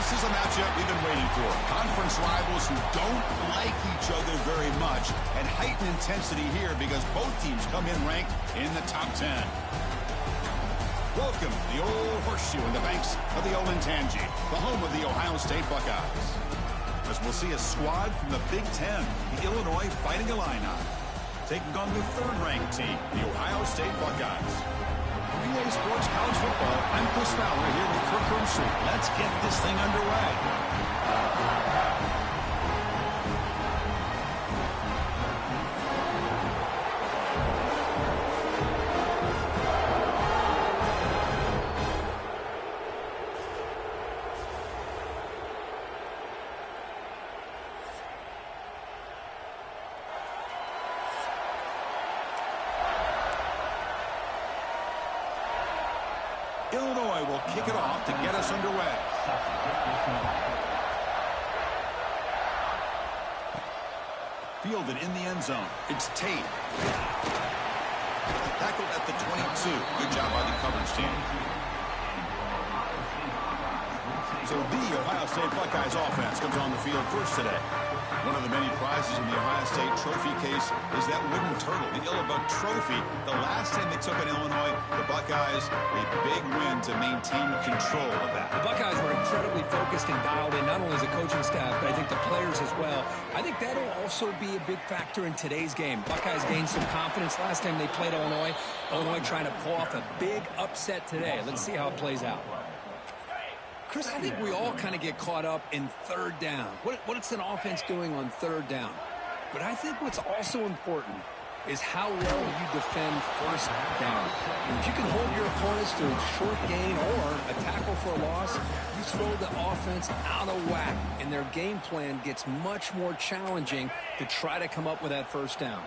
This is a matchup we've been waiting for. Conference rivals who don't like each other very much, and heightened intensity here because both teams come in ranked in the top 10. Welcome to the old horseshoe in the banks of the Olentangy, the home of the Ohio State Buckeyes. As we'll see a squad from the Big Ten, the Illinois Fighting Illini, taking on the third-ranked team, the Ohio State Buckeyes. EA Sports College Football, I'm Chris Fowler here with Kirk Herbstreit. Let's get this thing underway. Illinois will kick it off to get us underway. Fielded in the end zone. It's Tate. Tackled at the 22. Good job by the coverage team. So the Ohio State Buckeyes offense comes on the field first today. One of the many prizes in the Ohio State trophy case is that wooden turtle, the Illibut Trophy. The last time they took on Illinois, the Buckeyes, a big win to maintain control of that. The Buckeyes were incredibly focused and dialed in, not only as a coaching staff, but I think the players as well. I think that'll also be a big factor in today's game. Buckeyes gained some confidence last time they played Illinois. Illinois trying to pull off a big upset today. Let's see how it plays out. Chris, I think we all kind of get caught up in third down. What's an offense doing on third down? But I think what's also important is how well you defend first down. And if you can hold your opponents to a short gain or a tackle for a loss, you throw the offense out of whack, and their game plan gets much more challenging to try to come up with that first down.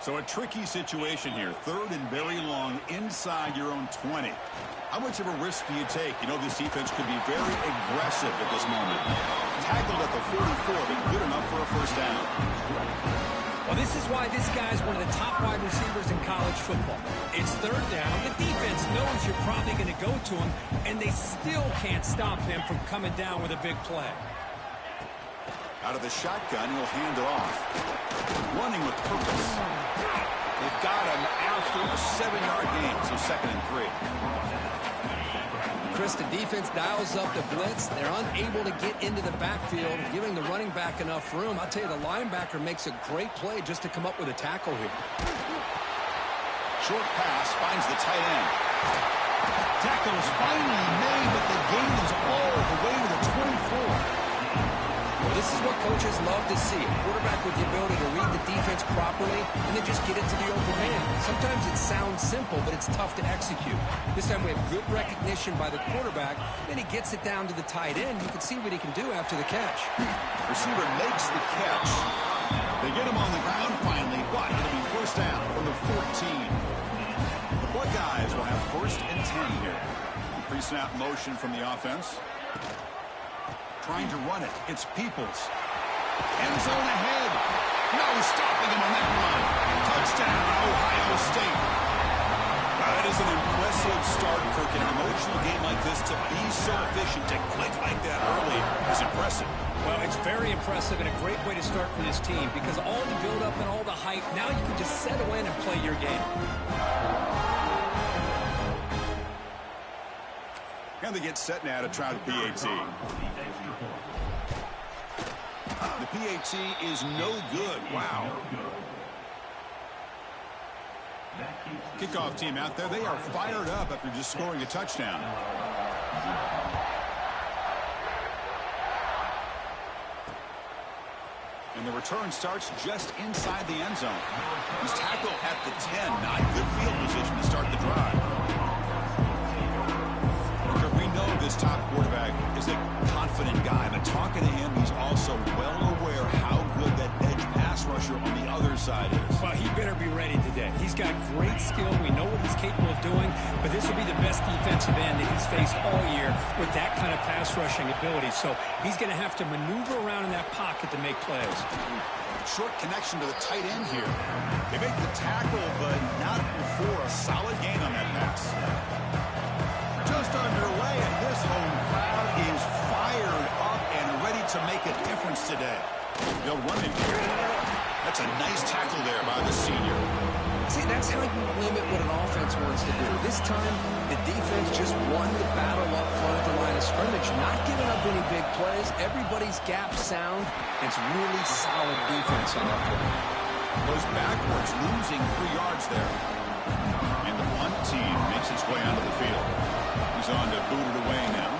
So a tricky situation here. Third and very long inside your own 20. How much of a risk do you take? You know, this defense could be very aggressive at this moment. Tackled at the 44, but good enough for a first down. Well, this is why this guy's one of the top wide receivers in college football. It's third down. The defense knows you're probably going to go to him, and they still can't stop him from coming down with a big play. Out of the shotgun, he'll hand it off. Running with purpose. They've got him after a 7-yard gain, so 2nd and 3. Chris, the defense dials up the blitz. They're unable to get into the backfield, giving the running back enough room. I'll tell you, the linebacker makes a great play just to come up with a tackle here. Short pass finds the tight end. Tackle is finally made, but the gain is all the way to the 24. Well, this is what coaches love to see. A quarterback with the ability to read the defense properly and then just get it to the open man. Sometimes it sounds simple, but it's tough to execute. This time we have good recognition by the quarterback. Then he gets it down to the tight end. You can see what he can do after the catch. Receiver makes the catch. They get him on the ground finally, but it'll be first down from the 14. The Buckeyes will have 1st and 10 here. Pre-snap motion from the offense. Trying to run it. It's Peoples. End zone ahead. No stopping him on that run. Touchdown, Ohio State. That is an impressive start, Kirk. In an emotional game like this, to be so efficient, to click like that early is impressive. Well, it's very impressive and a great way to start for this team because all the build-up and all the hype, now you can just settle in and play your game. And they get set now to try the PAT. The PAT is no good. Wow. Kickoff team out there. They are fired up after just scoring a touchdown. And the return starts just inside the end zone. He's tackled at the 10. Not good field position to start the drive. We know this top quarterback is a confident guy, but talking to him, he's also well aware how good that edge pass rusher on the other side is. Well, he better be ready today. He's got great skill. We know what he's capable of doing, but this will be the best defensive end that he's faced all year with that kind of pass rushing ability. So he's going to have to maneuver around in that pocket to make plays. Short connection to the tight end here. They make the tackle, but not before a solid gain on that pass. Just underway, and this home crowd is fired today. They'll run it here. That's a nice tackle there by the senior. See, that's how you limit what an offense wants to do. This time, the defense just won the battle up front at the line of scrimmage, not giving up any big plays. Everybody's gap sound. It's really solid defense on that play. Goes backwards, losing 3 yards there. And the punt team makes its way onto the field. He's on to boot it away now.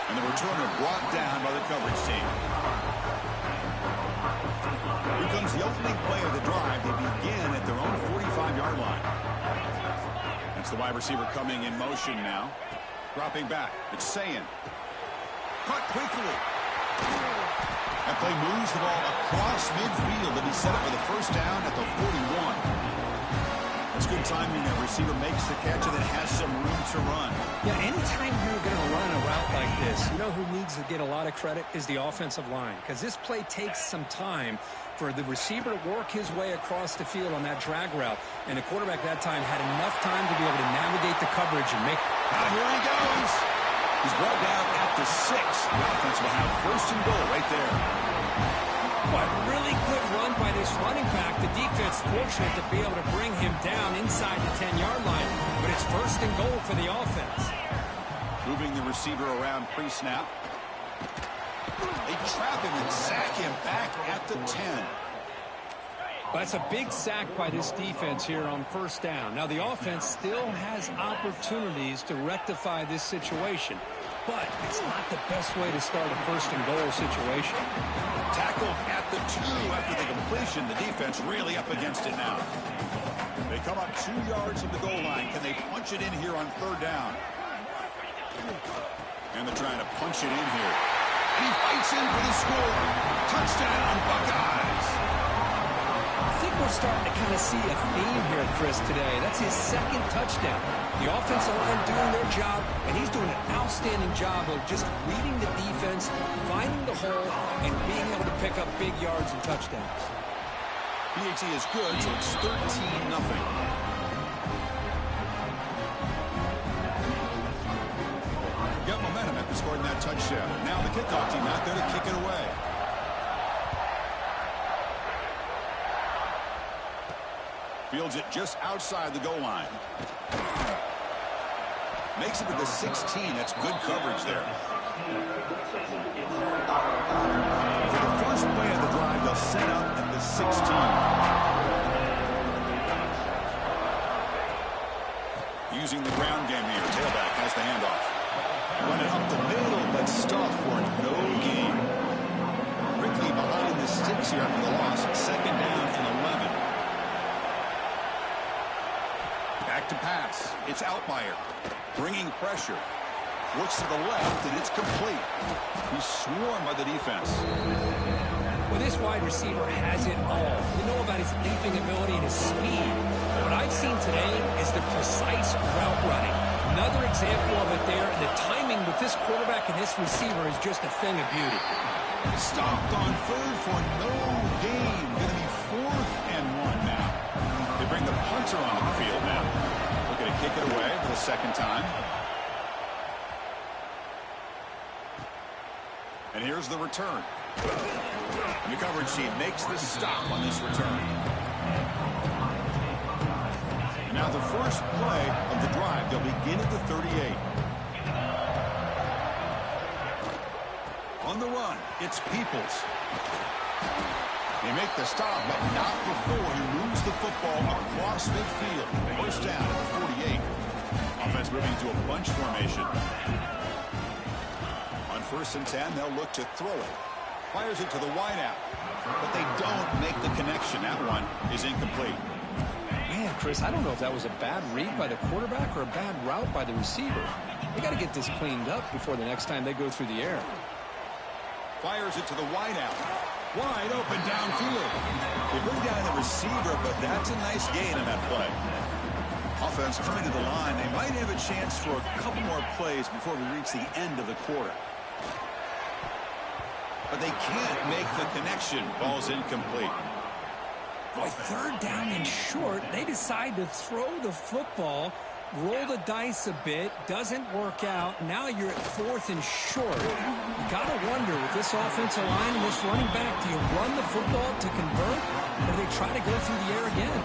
And the returner brought down by the coverage team. Here comes the opening play of the drive. They begin at their own 45-yard line. That's the wide receiver coming in motion now. Dropping back. It's Sayin. Caught quickly. That play moves the ball across midfield to be set up for the first down at the 41. It's good timing. That receiver makes the catch and then has some room to run. Yeah, anytime you're going to run a route like this, you know who needs to get a lot of credit is the offensive line. Because this play takes some time for the receiver to work his way across the field on that drag route. And the quarterback that time had enough time to be able to navigate the coverage and make... Now here he goes. He's brought down at the 6. The offense will have first and goal right there. But really good run by this running back. The defense fortunate to be able to bring him down inside the 10-yard line. But it's first and goal for the offense. Moving the receiver around pre-snap. They trap him and sack him back at the 10. That's a big sack by this defense here on first down. Now, the offense still has opportunities to rectify this situation, but it's not the best way to start a first and goal situation. Tackled at the 2 after the completion. The defense really up against it now. They come up 2 yards from the goal line. Can they punch it in here on third down? And they're trying to punch it in here. And he fights in for the score. Touchdown, Buckeyes. I think we're starting to kind of see a theme here, Chris, today. That's his second touchdown. The offensive line doing their job, and he's doing an outstanding job of just reading the defense, finding the hole, and being able to pick up big yards and touchdowns. PAT is good, so it's 13-0. Got momentum after scoring that touchdown. Now the kickoff team out there to kick it away. Fields it just outside the goal line. Makes it to the 16. That's good coverage there. For the first play of the drive, they'll set up at the 16. Using the ground game here. Tailback has the handoff. Running up the middle, but stuffed for no gain. Quickly behind the sticks here after the loss. Second down and 11. Back to pass. It's Outlier. Bringing pressure. Looks to the left, and it's complete. He's swarmed by the defense. Well, this wide receiver has it all. We know about his leaping ability and his speed. What I've seen today is the precise route running. Another example of it there. The timing with this quarterback and this receiver is just a thing of beauty. Stopped on third for no gain. Going to be 4th and 1 now. They bring the punter onto the field now. Looking to kick it away for the second time. And here's the return. And the coverage team makes the stop on this return. And now the first play of the drive. They'll begin at the 38. On the run, it's Peoples. They make the stop, but not before he moves the football across midfield. First down at the 48. Offense moving to a bunch formation. On 1st and 10, they'll look to throw it. Fires it to the wideout, but they don't make the connection. That one is incomplete. Man, Chris, I don't know if that was a bad read by the quarterback or a bad route by the receiver. They got to get this cleaned up before the next time they go through the air. Fires it to the wideout. Wide open downfield. They bring down the receiver, but that's a nice gain on that play. Offense coming to the line. They might have a chance for a couple more plays before we reach the end of the quarter. But they can't make the connection. Ball's incomplete. Boy, 3rd down and short. They decide to throw the football. roll the dice a bit, doesn't work out. Now you're at 4th and short. You got to wonder, with this offensive line and this running back, do you run the football to convert, or do they try to go through the air again?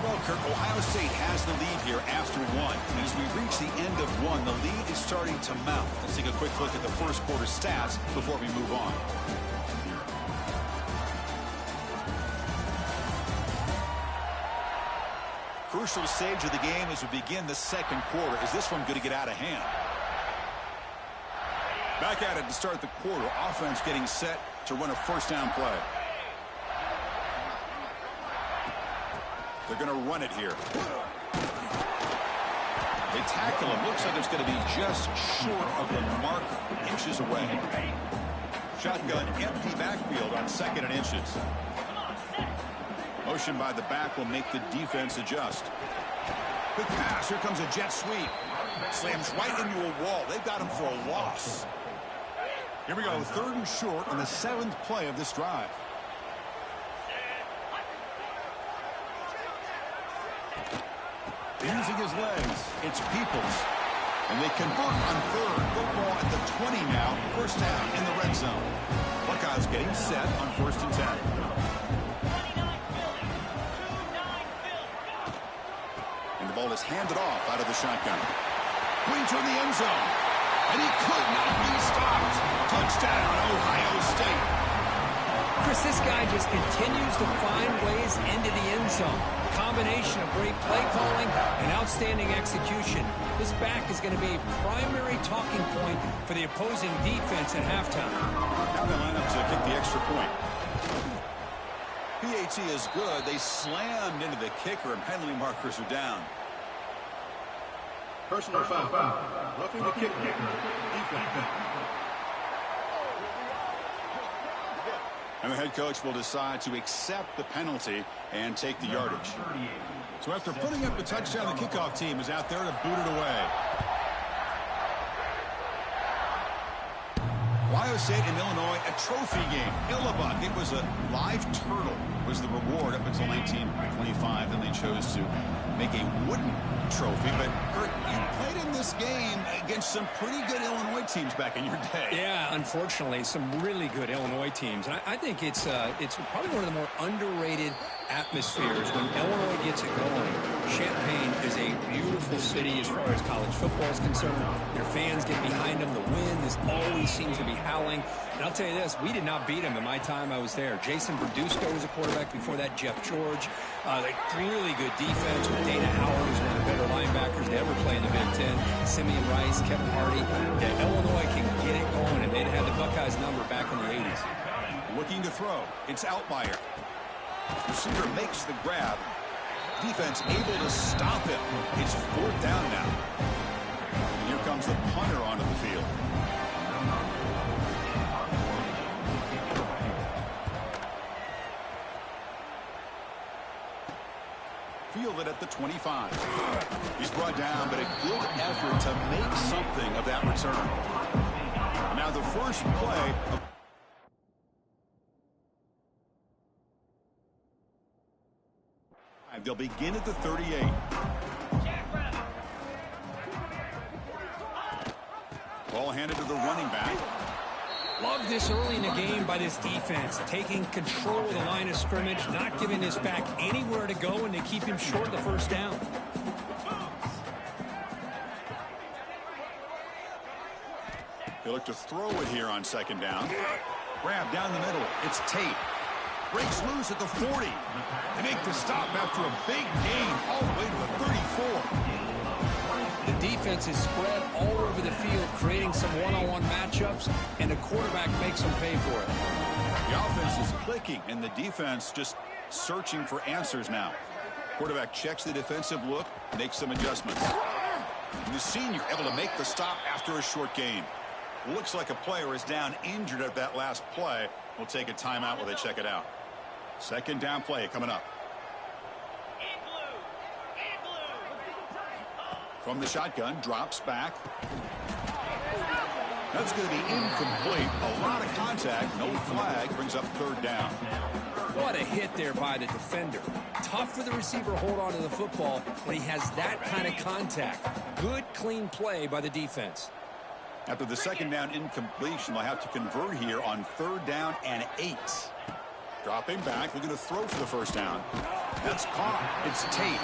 Well, Kirk, Ohio State has the lead here after one. And as we reach the end of one, the lead is starting to mount. Let's take a quick look at the first quarter stats before we move on. Crucial stage of the game as we begin the second quarter. Is this one going to get out of hand? Back at it to start the quarter. Offense getting set to run a first down play. They're going to run it here. They tackle him. Looks like it's going to be just short of the mark, inches away. Shotgun, empty backfield on 2nd and inches. Motion by the back will make the defense adjust. Quick pass. Here comes a jet sweep. Slams right into a wall. They've got him for a loss. Here we go. 3rd and short on the 7th play of this drive. Using his legs, it's Peoples. And they convert on 3rd. Football at the 20 now. First down in the red zone. Buckeyes getting set on 1st and 10. And the ball is handed off out of the shotgun. Going toward the end zone. And he could not be stopped. Touchdown, Ohio State. Chris, this guy just continues to find ways into the end zone. Combination of great play calling and outstanding execution. This back is going to be a primary talking point for the opposing defense at halftime. Now they line up to kick the extra point. PAT is good. They slammed into the kicker and penalty markers are down. Personal foul. Roughing the kicker. Defense. And the head coach will decide to accept the penalty and take the yardage. So after putting up the touchdown, the kickoff team is out there to boot it away. Ohio State and Illinois, a trophy game. Illabuck, it was a live turtle, was the reward up until 1925. Then they chose to make a wooden trophy. But, Kurt, you played in this game against some pretty good Illinois teams back in your day. Yeah, unfortunately, some really good Illinois teams. And I think it's probably one of the more underrated atmospheres when Illinois gets it going. Champaign is a beautiful city as far as college football is concerned. Their fans get behind them. The wind always seems to be howling. And I'll tell you this, we did not beat them in my time I was there. Jason Berdusco was a quarterback. Before that, Jeff George. Really good defense with Dana Howard, who's one of the better linebackers to ever play in the Big Ten. Simeon Rice, Kevin Hardy. Yeah, Illinois can get it going, and they'd had the Buckeyes number back in the 80s. Looking to throw. It's Altmaier. Receiver makes the grab. Defense able to stop him. It's 4th down now. And here comes the punter onto the field. Fielded at the 25. He's brought down, but a good effort to make something of that return. And now the first play of they'll begin at the 38. Ball handed to the running back. Love this early in the game by this defense, taking control of the line of scrimmage, not giving this back anywhere to go, and they keep him short of the first down. They look to throw it here on 2nd down. Grab down the middle. It's Tate. Breaks loose at the 40. They make the stop after a big gain all the way to the 34. The defense is spread all over the field, creating some one-on-one matchups, and the quarterback makes them pay for it. The offense is clicking, and the defense just searching for answers now. Quarterback checks the defensive look, makes some adjustments. And the senior able to make the stop after a short gain. Looks like a player is down injured at that last play. We'll take a timeout while they check it out. 2nd down play coming up. From the shotgun, drops back. That's going to be incomplete. A lot of contact. No flag. Brings up third down. What a hit there by the defender. Tough for the receiver to hold on to the football when he has that kind of contact. Good, clean play by the defense. After the second down incompletion, they'll have to convert here on third down and 8. Dropping back, looking to throw for the first down. That's caught. It's Tate.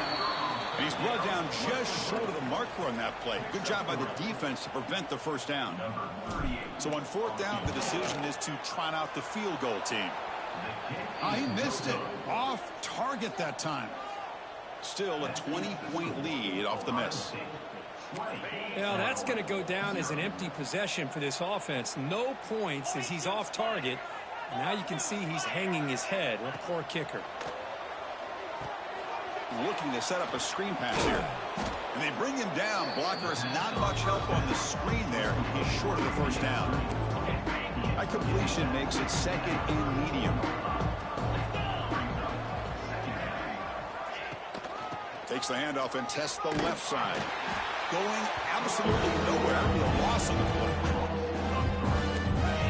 And he's brought down just short of the marker on that play. Good job by the defense to prevent the first down. So on fourth down, the decision is to trot out the field goal team. He missed it. Off target that time. Still a 20-point lead off the miss. Now that's going to go down as an empty possession for this offense. No points as he's off target. And now you can see he's hanging his head. What a poor kicker. Looking to set up a screen pass here. And they bring him down. Blockers not much help on the screen there. He's short of the first down. That completion makes it second and medium. Takes the handoff and tests the left side. Going absolutely nowhere. A loss on the play.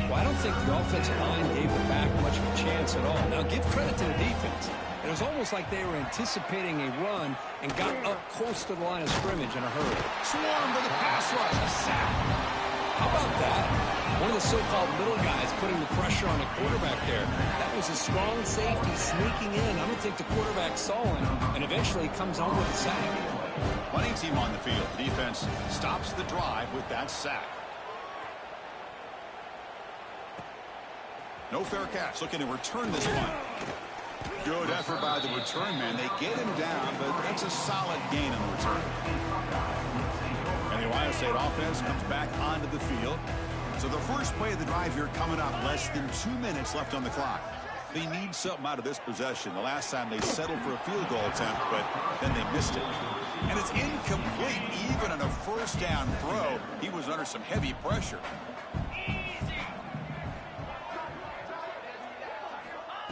Well, I don't think the offensive line gave the back much of a chance at all. Now, give credit to the defense. It was almost like they were anticipating a run and got up close to the line of scrimmage in a hurry. Swarmed with a pass rush. A sack. How about that? One of the so-called little guys putting the pressure on the quarterback there. That was a strong safety sneaking in. I don't think the quarterback saw him, and eventually comes home with a sack. Punting team on the field. The defense stops the drive with that sack. No fair catch. Looking to return this one. Good effort by the return man. They get him down, but that's a solid gain on the return. And the Ohio State offense comes back onto the field. So the first play of the drive here coming up. Less than 2 minutes left on the clock. They need something out of this possession. The last time they settled for a field goal attempt, but then they missed it. And it's incomplete. Even on a first down throw, he was under some heavy pressure.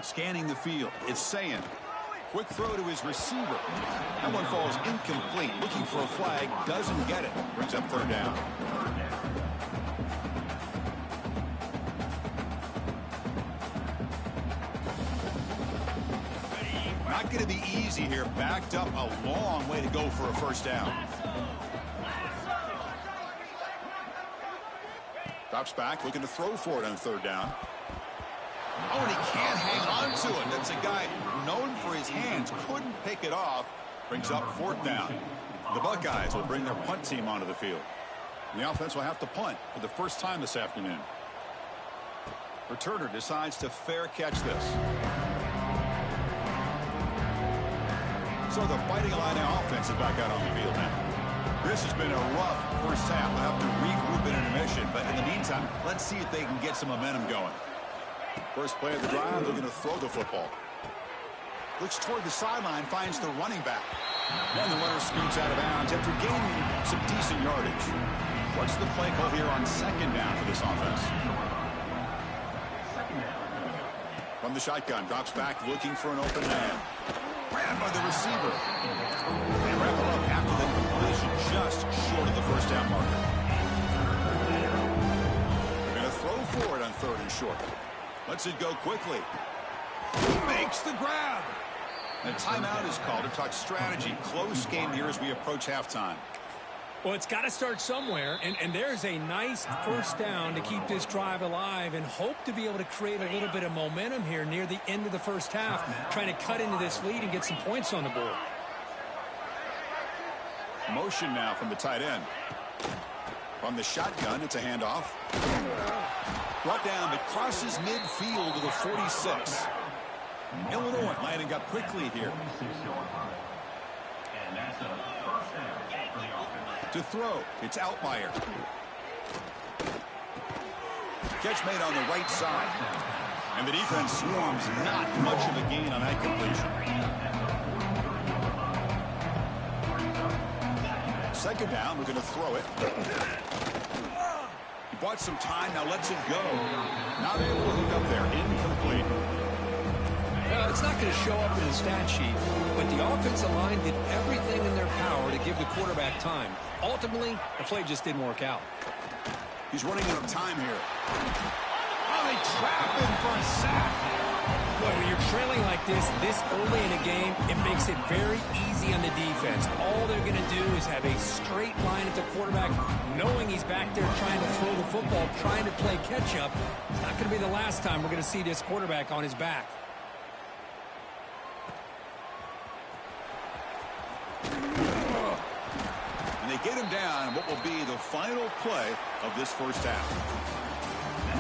Scanning the field, it's saying quick throw to his receiver. That one falls incomplete. Looking for a flag, doesn't get it. Brings up third down. Not going to be easy here. Backed up a long way to go for a first down. Drops back, looking to throw for it on third down. Oh, and he can't hang on to it. That's a guy known for his hands. Couldn't pick it off. Brings up fourth down. The Buckeyes will bring their punt team onto the field. And the offense will have to punt for the first time this afternoon. Returner decides to fair catch this. So the Fighting Illini offense is back out on the field now. This has been a rough first half. They'll have to regroup in intermission. But in the meantime, let's see if they can get some momentum going. First play of the drive, they're going to throw the football. Looks toward the sideline, finds the running back. And the runner scoots out of bounds after gaining some decent yardage. What's the play call here on second down for this offense? From the shotgun, drops back, looking for an open man. Grabbed by the receiver. They wrap it up after the completion, just short of the first down marker. They're going to throw for it on third and short. Lets it go quickly. Makes the grab. And a timeout is called to talk strategy. Close game here as we approach halftime. Well, it's got to start somewhere, and there's a nice first down to keep this drive alive and hope to be able to create a little bit of momentum here near the end of the first half, trying to cut into this lead and get some points on the board. Motion now from the tight end. From the shotgun, it's a handoff. Brought down, but crosses midfield to the 46. Illinois landing up quickly here. To throw, it's Outlier. Catch made on the right side. And the defense swarms, not much of a gain on that completion. Second down, we're going to throw it. He bought some time, now lets it go. Not able to hook up there, incomplete. It's not going to show up in the stat sheet, but the offensive line did everything in their power to give the quarterback time. Ultimately, the play just didn't work out. He's running out of time here. Oh, they trap him for a sack. Boy, when you're trailing like this early in a game, it makes it very easy on the defense. All they're going to do is have a straight line at the quarterback, knowing he's back there trying to throw the football, trying to play catch-up. It's not going to be the last time we're going to see this quarterback on his back. And they get him down in what will be the final play of this first half.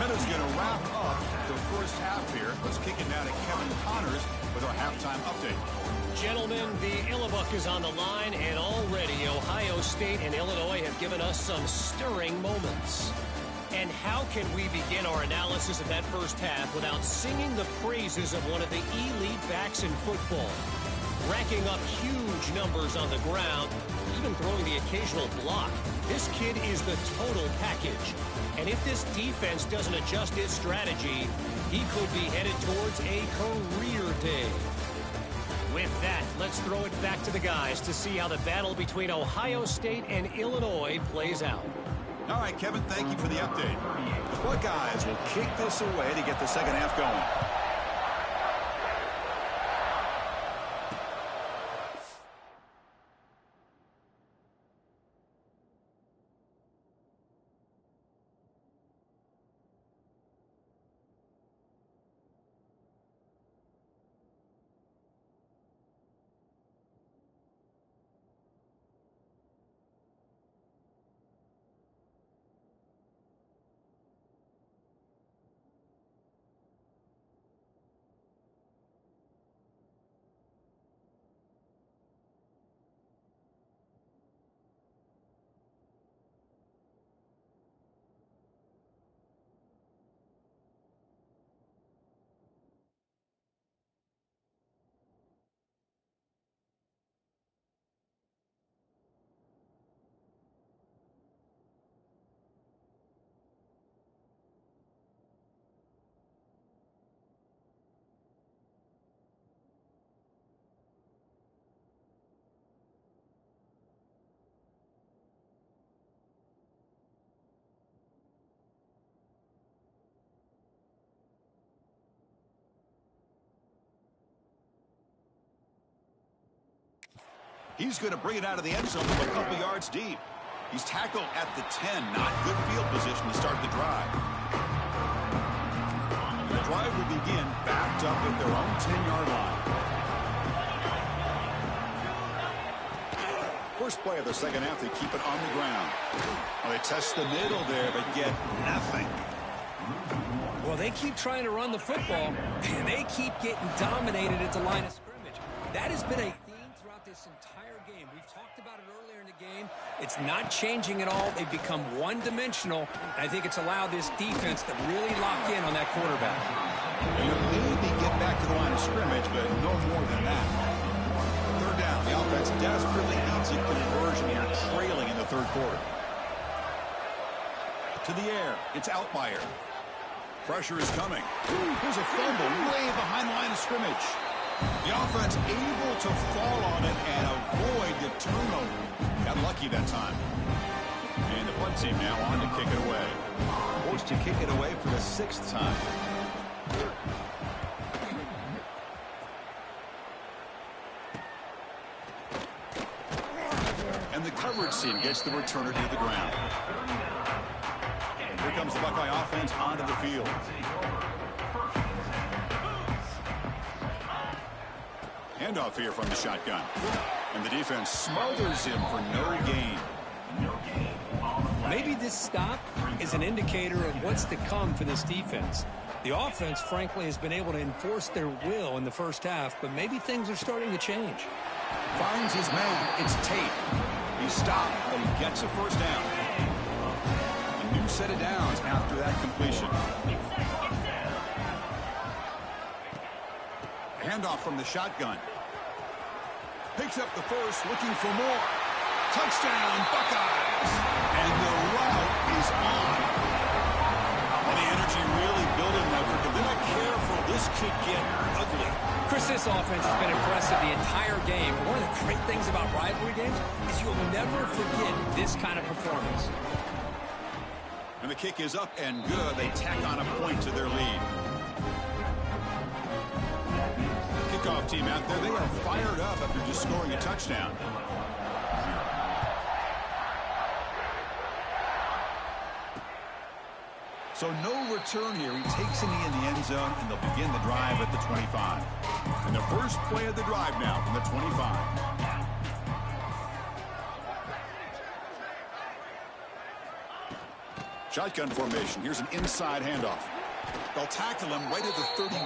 Minutes going to wrap up the first half here. Let's kick it now to Kevin Connors with our halftime update. Gentlemen, the Illibuck is on the line, and already Ohio State and Illinois have given us some stirring moments. And how can we begin our analysis of that first half without singing the praises of one of the elite backs in football? Racking up huge numbers on the ground, even throwing the occasional block. This kid is the total package. And if this defense doesn't adjust its strategy, he could be headed towards a career day. With that, let's throw it back to the guys to see how the battle between Ohio State and Illinois plays out. All right, Kevin, thank you for the update. The Buckeyes will kick this away to get the second half going. He's going to bring it out of the end zone from a couple yards deep. He's tackled at the 10. Not good field position to start the drive. The drive will begin backed up at their own 10-yard line. First play of the second half, they keep it on the ground. Well, they test the middle there, but get nothing. Well, they keep trying to run the football, and they keep getting dominated at the line of scrimmage. That has been a theme throughout this entire game. We've talked about it earlier in the game. It's not changing at all. They've become one-dimensional. I think it's allowed this defense to really lock in on that quarterback. You maybe get back to the line of scrimmage, but no more than that. Third down. The offense desperately needs a conversion here, trailing in the third quarter. To the air. It's Outlier. Pressure is coming. There's a fumble way behind the line of scrimmage. The offense able to fall on it and avoid the turnover. Got lucky that time. And the punt team now on to kick it away. Forced to kick it away for the 6th time. And the coverage team gets the returner to the ground. Here comes the Buckeye offense onto the field. Handoff here from the shotgun. And the defense smothers him for no gain. Maybe this stop is an indicator of what's to come for this defense. The offense, frankly, has been able to enforce their will in the first half, but maybe things are starting to change. Finds his man. It's Tate. He stopped, but he gets a first down. A new set of downs after that completion. Handoff from the shotgun. Picks up the first, looking for more. Touchdown, Buckeyes! And the route is on. And the energy really building now. If they're not careful, this could get ugly. Chris, this offense has been impressive the entire game. One of the great things about rivalry games is you'll never forget this kind of performance. And the kick is up and good. They tack on a point to their lead. Kickoff team out there, they are fired up after just scoring a touchdown. So no return here. He takes it in the end zone, and they'll begin the drive at the 25. And the first play of the drive now from the 25. Shotgun formation. Here's an inside handoff. They'll tackle him right at the 31.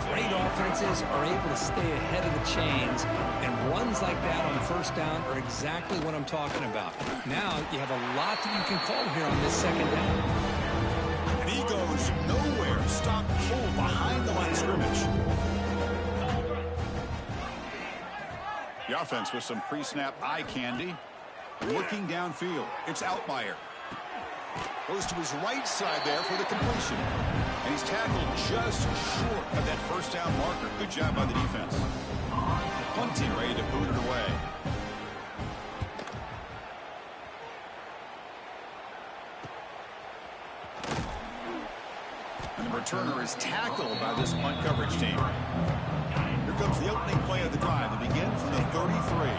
Great offenses are able to stay ahead of the chains, and runs like that on first down are exactly what I'm talking about. Now you have a lot that you can call here on this second down. And he goes nowhere. Stop cold behind the line of scrimmage. The offense with some pre-snap eye candy. Looking downfield. It's Outlier. Goes to his right side there for the completion. And he's tackled just short of that first down marker. Good job by the defense. Punting, ready to boot it away. And the returner is tackled by this punt coverage team. Here comes the opening play of the drive. They begin from the 33.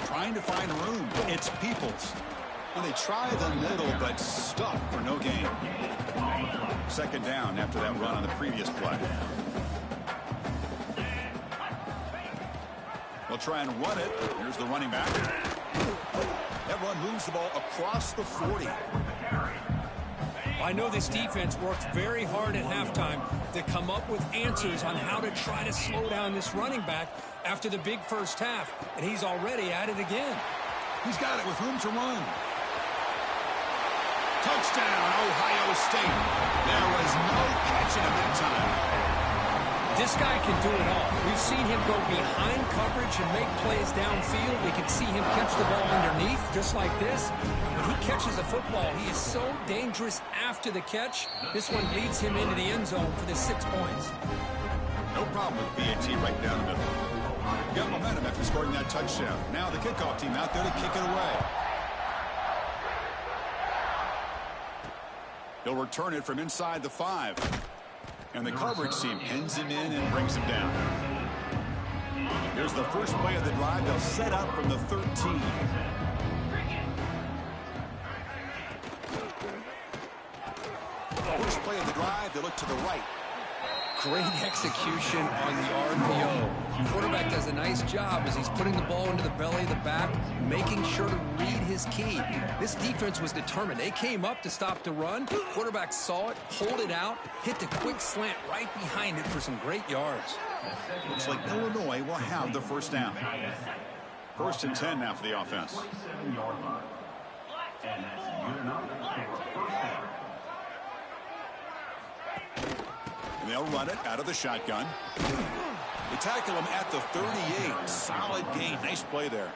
Trying to find room. It's Peoples. And they try the middle, but stuffed for no gain. Second down after that run on the previous play. They'll try and run it. Here's the running back. That run moves the ball across the 40. I know this defense worked very hard at halftime to come up with answers on how to try to slow down this running back after the big first half, and he's already at it again. He's got it with room to run. Touchdown, Ohio State. There was no catching him that time. This guy can do it all. We've seen him go behind coverage and make plays downfield. We can see him catch the ball underneath, just like this. When he catches a football, he is so dangerous after the catch. This one leads him into the end zone for the 6 points. No problem with BAT right down the middle. Got momentum after scoring that touchdown. Now the kickoff team out there to kick it away. He'll return it from inside the 5. And the coverage team pins him in and brings him down. Here's the first play of the drive. They'll set up from the 13. First play of the drive, they look to the right. Great execution on the RPO. The quarterback does a nice job as he's putting the ball into the belly of the back, making sure to read his key. This defense was determined. They came up to stop the run. Quarterback saw it, pulled it out, hit the quick slant right behind it for some great yards. Looks like Illinois will have the first down. First and 10 now for the offense. And they'll run it out of the shotgun. They tackle him at the 38. Solid gain. Nice play there.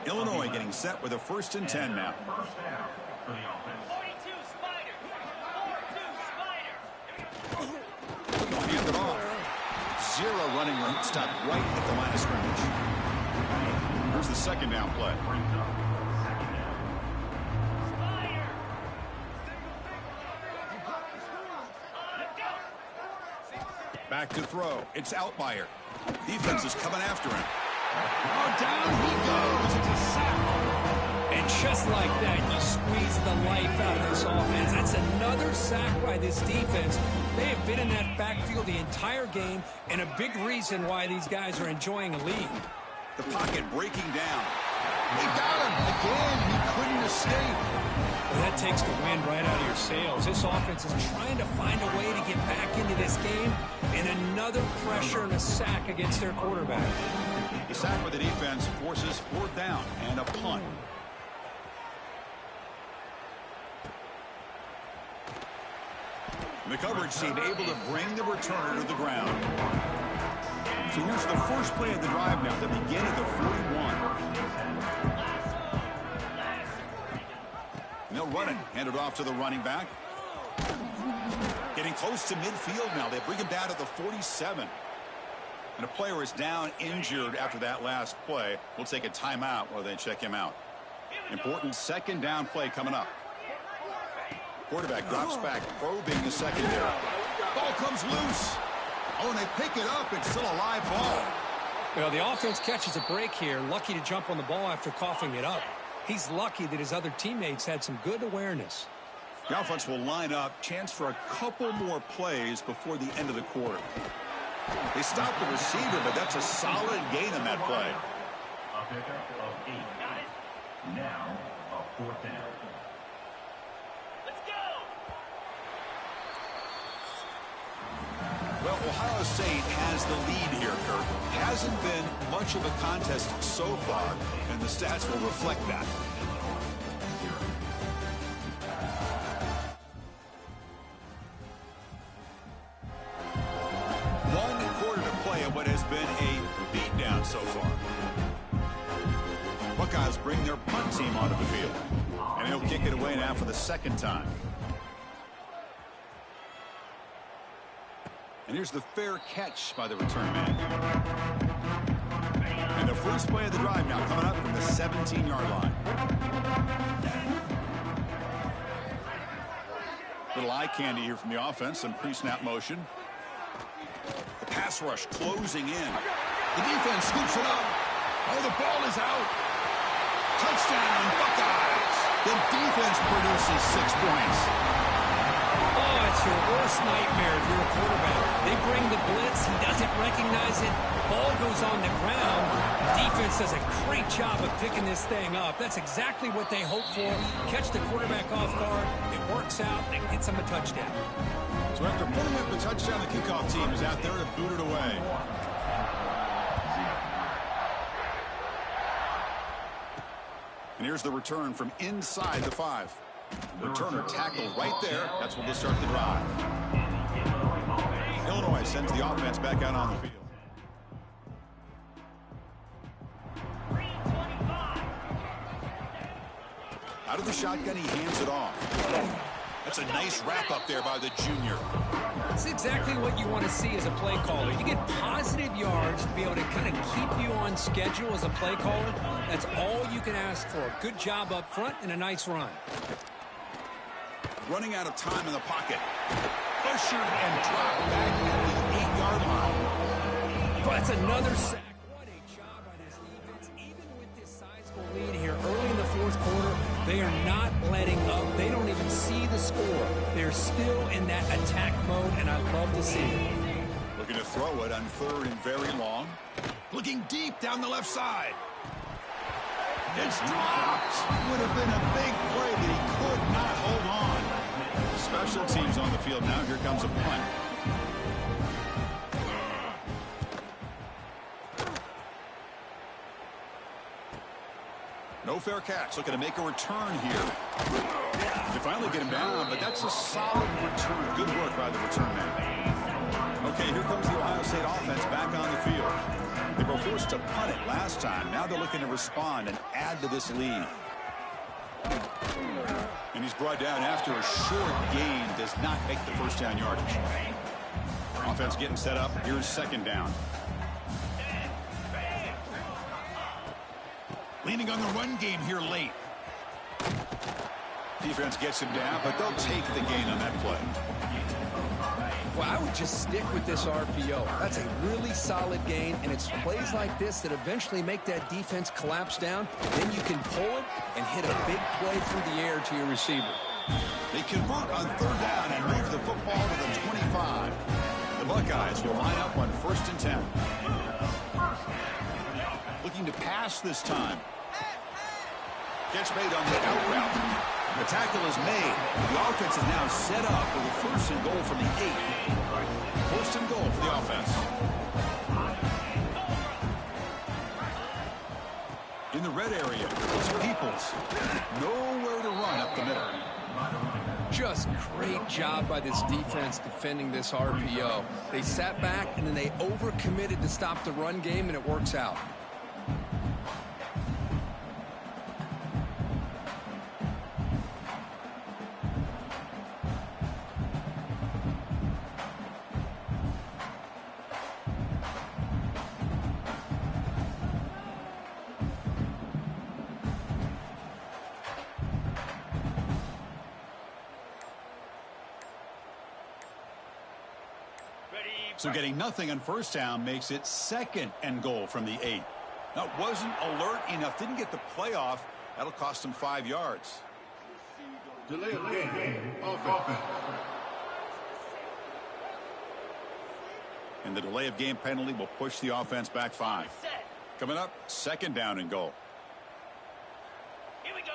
Illinois getting set with a first and 10 now. Hand it off. Zero running room. Stopped right at the line of scrimmage. Here's the second down play. Back to throw. It's Outlier. Defense is coming after him. Oh, down he goes. It's a sack. And just like that, you squeeze the life out of this offense. That's another sack by this defense. They have been in that backfield the entire game, and a big reason why these guys are enjoying a lead. The pocket breaking down. They got him again. He couldn't escape. Well, that takes the wind right out of your sails. This offense is trying to find a way to get back into this game, and another pressure and a sack against their quarterback. The sack with the defense forces fourth down and a punt. The coverage team able to bring the returner to the ground. So here's the first play of the drive now, the beginning of the 41. And they'll run it, hand it off to the running back. Getting close to midfield now. They bring him down to the 47. And a player is down injured after that last play. We'll take a timeout while they check him out. Important second down play coming up. Quarterback drops back, probing the secondary. Ball comes loose. Oh, and they pick it up. It's still a live ball. Well, the offense catches a break here. Lucky to jump on the ball after coughing it up. He's lucky that his other teammates had some good awareness. The offense will line up. Chance for a couple more plays before the end of the quarter. They stopped the receiver, but that's a solid gain on that play. A pickup of 8. Now, a 4th down. Well, Ohio State has the lead here, Kirk. Hasn't been much of a contest so far, and the stats will reflect that. One quarter to play of what has been a beatdown so far. Buckeyes bring their punt team onto the field, and he'll kick it away now for the second time. And here's the fair catch by the return man. And the first play of the drive now coming up from the 17-yard line. Little eye candy here from the offense. Some pre-snap motion. The pass rush closing in. The defense scoops it up. Oh, the ball is out. Touchdown, Buckeyes. The defense produces 6 points. Oh, it's your worst nightmare if you're a quarterback. They bring the blitz. He doesn't recognize it. Ball goes on the ground. Defense does a great job of picking this thing up. That's exactly what they hope for. Catch the quarterback off guard. It works out. It gets them a touchdown. So after putting up the touchdown, the kickoff team is out there to boot it away. And here's the return from inside the 5. Returner tackled right there. That's what will start the drive. Illinois sends the offense back out on the field. Out of the shotgun, he hands it off. That's a nice wrap up there by the junior. That's exactly what you want to see as a play caller. You get positive yards to be able to kind of keep you on schedule as a play caller. That's all you can ask for. Good job up front and a nice run. Running out of time in the pocket. Pressured and dropped back at the 8-yard line. But that's another sack. What a job by this defense. Even with this sizable lead here early in the 4th quarter, they are not letting up. They don't even see the score. They're still in that attack mode, and I love to see it. Looking to throw it on 3rd and very long. Looking deep down the left side. It's dropped. Would have been a big play that he could not hold on. Special teams on the field now. Here comes a punt. No fair catch. Looking to make a return here. They finally get him down, but that's a solid return. Good work by the return man. Okay, here comes the Ohio State offense back on the field. They were forced to punt it last time. Now they're looking to respond and add to this lead. And he's brought down after a short gain. Does not make the first down yardage. Offense getting set up. Here's 2nd down. Leaning on the run game here late. Defense gets him down, but they'll take the gain on that play. Well, I would just stick with this RPO. That's a really solid gain, and it's plays like this that eventually make that defense collapse down. Then you can pull it and hit a big play through the air to your receiver. They convert on 3rd down and move the football to the 25. The Buckeyes will line up on 1st and 10. Looking to pass this time. Catch made on the out route. The tackle is made. The offense is now set up with a 1st and goal from the 8. 1st and goal for the offense. In the red area, it's Peoples. Nowhere to run up the middle. Just great job by this defense defending this RPO. They sat back, and then they overcommitted to stop the run game, and it works out. So getting nothing on first down makes it 2nd and goal from the 8. Now, it wasn't alert enough. Didn't get the play off. That'll cost him 5 yards. Delay of game. Offense. And the delay of game penalty will push the offense back 5. Coming up, 2nd down and goal. Here we go.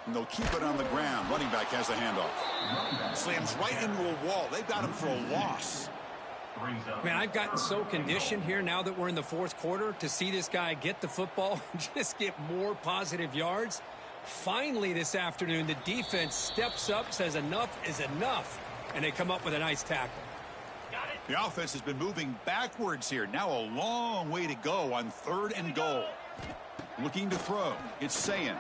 And they'll keep it on the ground. Running back has the handoff. Slams right into a wall. They've got him for a loss. Man, I've gotten so conditioned here now that we're in the 4th quarter to see this guy get the football and just get more positive yards. Finally this afternoon, the defense steps up, says enough is enough, and they come up with a nice tackle. The offense has been moving backwards here. Now a long way to go on 3rd and goal. Looking to throw. It's Sayin.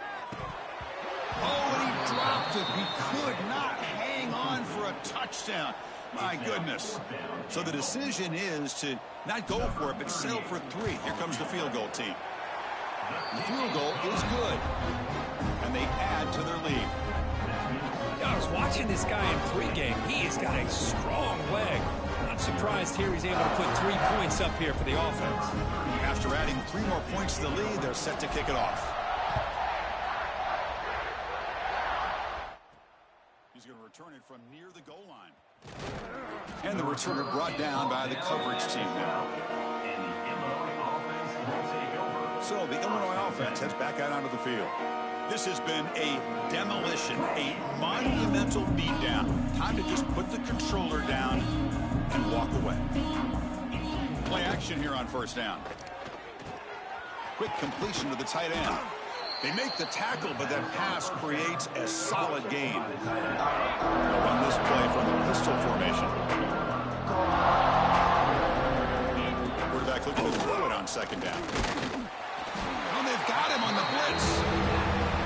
Oh, and he dropped it. He could not hang on for a touchdown. My goodness. So the decision is to not go for it, but settle for 3. Here comes the field goal team. The field goal is good. And they add to their lead. I was watching this guy in pregame. He has got a strong leg. Not surprised here he's able to put 3 points up here for the offense. After adding 3 more points to the lead, they're set to kick it off. He's going to return it from near the goal line. And the returner brought down by the coverage team now. So the Illinois offense heads back out onto the field. This has been a demolition, a monumental beatdown. Time to just put the controller down and walk away. Play action here on 1st down. Quick completion to the tight end. They make the tackle, but that pass creates a solid gain. They'll run this play from the pistol formation. Quarterback looking to throw it on 2nd down. Oh, they've got him on the blitz.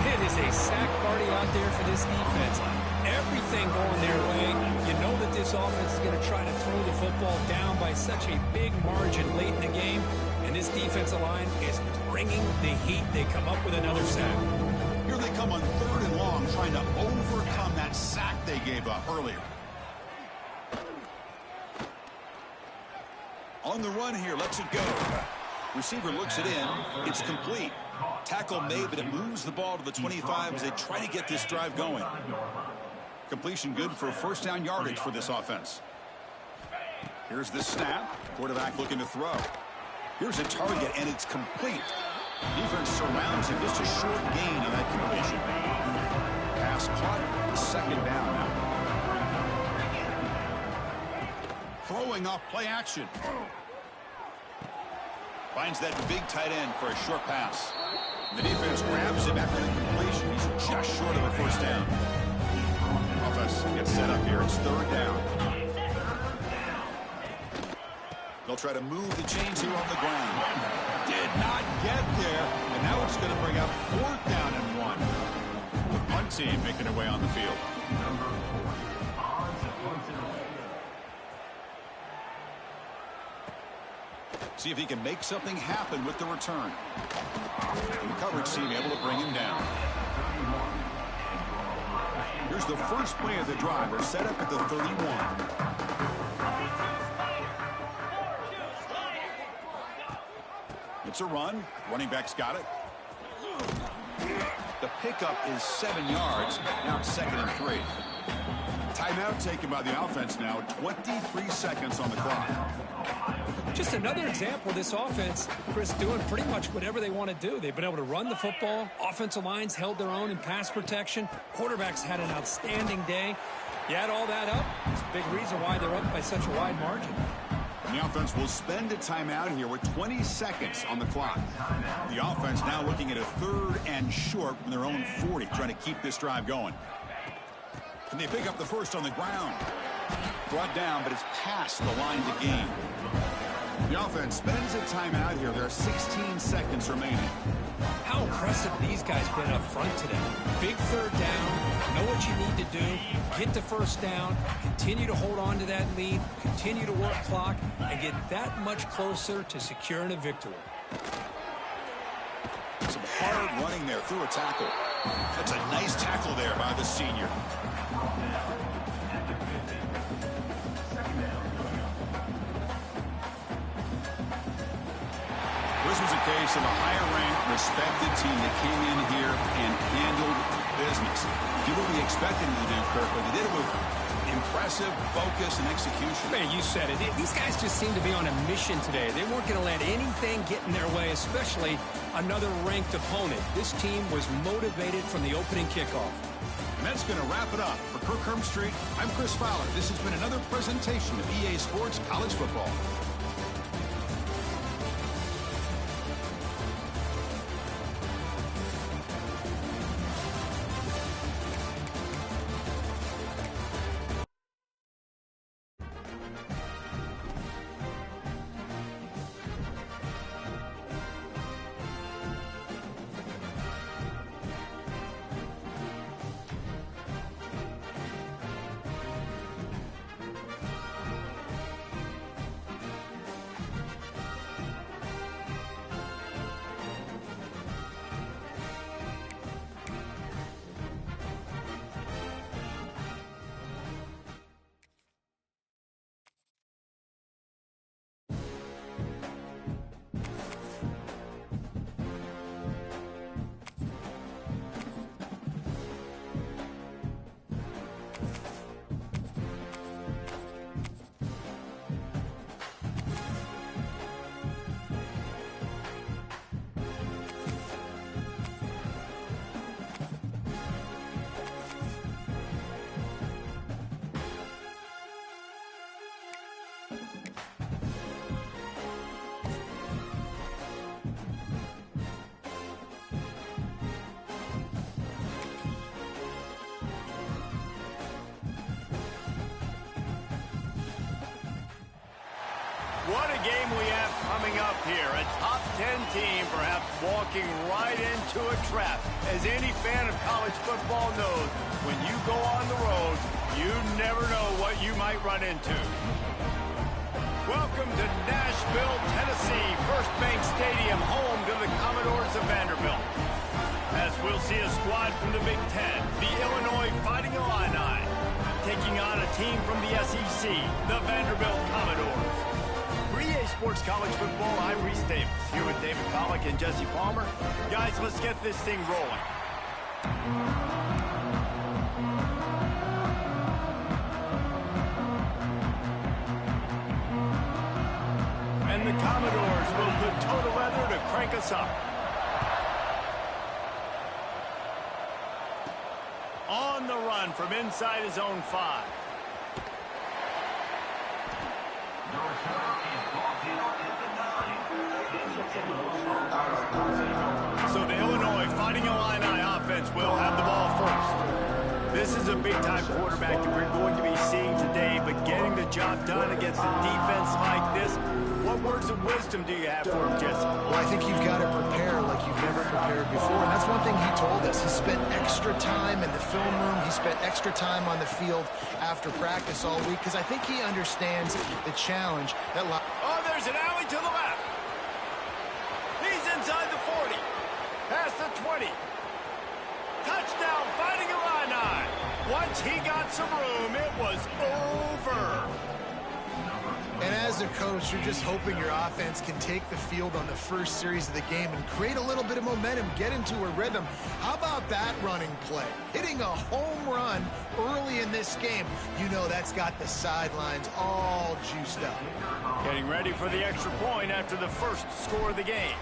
It is a sack party out there for this defense. Everything going their way. You know that this offense is going to try to throw the football down by such a big margin late in the game. And this defensive line is bringing the heat. They come up with another sack. Here they come on 3rd and long, trying to overcome that sack they gave up earlier. On the run here, lets it go. Receiver looks it in. It's complete. Tackle made, but it moves the ball to the 25 as they try to get this drive going. Completion good for 1st down yardage for this offense. Here's the snap. Quarterback looking to throw. Here's a target, and it's complete. Defense surrounds him. Just a short gain on that completion. Pass caught. 2nd down now. Throwing off play action. Finds that big tight end for a short pass. The defense grabs him after the completion. He's just short of a 1st down. Offense gets set up here. It's 3rd down. They'll try to move the chains here on the ground. Did not get there. And now it's going to bring up 4th down and 1. The punt team making their way on the field. See if he can make something happen with the return. And the coverage team able to bring him down. Here's the first play of the drive. They're set up at the 31. It's a run. Running back's got it. The pickup is 7 yards. Now it's 2nd and 3. Timeout taken by the offense now. 23 seconds on the clock. Just another example of this offense, Chris, doing pretty much whatever they want to do. They've been able to run the football. Offensive lines held their own in pass protection. Quarterbacks had an outstanding day. You add all that up, it's a big reason why they're up by such a wide margin. The offense will spend a timeout here with 20 seconds on the clock. The offense now looking at a 3rd and short from their own 40, trying to keep this drive going. And they pick up the first on the ground. Brought down, but it's past the line to gain. The offense spends a timeout here. There are 16 seconds remaining. How impressive these guys been up front today. Big 3rd down. Know what you need to do. Get the 1st down. Continue to hold on to that lead. Continue to work clock. And get that much closer to securing a victory. Some hard running there through a tackle. That's a nice tackle there by the senior. case of a higher-ranked, respected team that came in here and handled business. Did what we expected them to do, Kirk, but they did it with impressive focus and execution. Man, you said it. These guys just seem to be on a mission today. They weren't going to let anything get in their way, especially another ranked opponent. This team was motivated from the opening kickoff. And that's going to wrap it up. For Kirk Hermstreet, I'm Chris Fowler. This has been another presentation of EA Sports College Football. What a game we have coming up here. A top 10 team perhaps walking right into a trap. As any fan of college football knows, when you go on the road, you never know what you might run into. Welcome to Nashville, Tennessee, First Bank Stadium, home to the Commodores of Vanderbilt. As we'll see a squad from the Big Ten, the Illinois Fighting Illini, taking on a team from the SEC, the Vanderbilt Commodores. For EA Sports College Football, I'm Reese Davis, here with David Pollack and Jesse Palmer. Guys, let's get this thing rolling. And the Commodores will put total leather to crank us up. On the run from inside his own 5. So the Illinois Fighting Illini offense will have the ball first. This is a big-time quarterback that we're going to be seeing today, but getting the job done against a defense like this, what words of wisdom do you have for him, Jesse? Well, I think you've got to prepare like you've never prepared before, and that's one thing he told us. He spent extra time in the film room. He spent extra time on the field after practice all week, because I think he understands the challenge that... Oh, there's an alley to the left. He's inside the 40. Past the 20. Touchdown, Fighting Illini. Once he got some room, it was over. And as a coach, you're just hoping your offense can take the field on the first series of the game and create a little bit of momentum, get into a rhythm. How about that running play? Hitting a home run early in this game. You know that's got the sidelines all juiced up. Getting ready for the extra point after the first score of the game.